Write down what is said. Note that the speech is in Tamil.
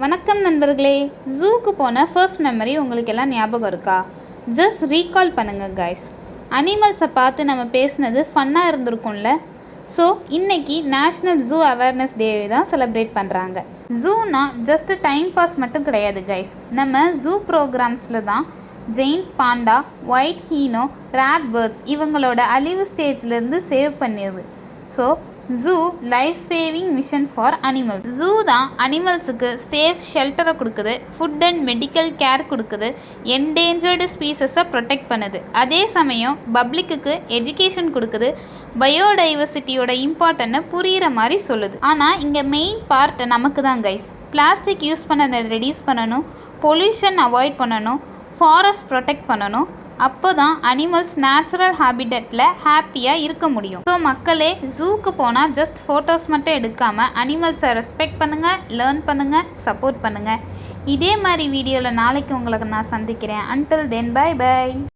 வணக்கம் நண்பர்களே. ஜூக்கு போன ஃபர்ஸ்ட் மெமரி உங்களுக்கு எல்லாம் ஞாபகம் இருக்கா? ஜஸ்ட் ரீகால் பண்ணுங்கள் கைஸ். அனிமல்ஸை பார்த்து நம்ம பேசுனது ஃபன்னாக இருந்திருக்கும்ல. ஸோ இன்றைக்கி நேஷ்னல் ஜூ அவேர்னஸ் டேவை தான் செலிப்ரேட் பண்ணுறாங்க. ஜூனா ஜஸ்ட் டைம் பாஸ் மட்டும் கிடையாது கைஸ். நம்ம ஜூ ப்ரோக்ராம்ஸில் தான் giant panda, white rhino, red birds இவங்களோட அழிவு ஸ்டேஜ்லேருந்து சேவ் பண்ணியது. So zoo life saving mission for animals. Zoo தான் அனிமல்ஸுக்கு சேஃப் ஷெல்டரை கொடுக்குது, ஃபுட் அண்ட் மெடிக்கல் கேர் கொடுக்குது, என்டேஞ்சர்டு ஸ்பீசஸை ப்ரொடெக்ட் பண்ணுது. அதே சமயம் பப்ளிக்கு எஜுகேஷன் கொடுக்குது, பயோடைவர்சிட்டியோட இம்பார்ட்டன்னை புரிகிற மாதிரி சொல்லுது. ஆனால் இங்கே மெயின் பார்ட் நமக்கு தான் கைஸ். பிளாஸ்டிக் யூஸ் பண்ணதை ரெடியூஸ் பண்ணணும், பொல்யூஷன் அவாய்ட் பண்ணணும், ஃபாரஸ்ட் ப்ரொடெக்ட் பண்ணணும். அப்போ தான் அனிமல்ஸ் நேச்சுரல் ஹேபிட்டட்டில் ஹாப்பியாக இருக்க முடியும். ஸோ மக்களே, ஜூக்கு போனால் ஜஸ்ட் ஃபோட்டோஸ் மட்டும் எடுக்காமல் அனிமல்ஸை ரெஸ்பெக்ட் பண்ணுங்கள், லேர்ன் பண்ணுங்கள், சப்போர்ட் பண்ணுங்கள். இதே மாதிரி வீடியோவில் நாளைக்கு உங்களுக்கு நான் சந்திக்கிறேன். Until then bye by.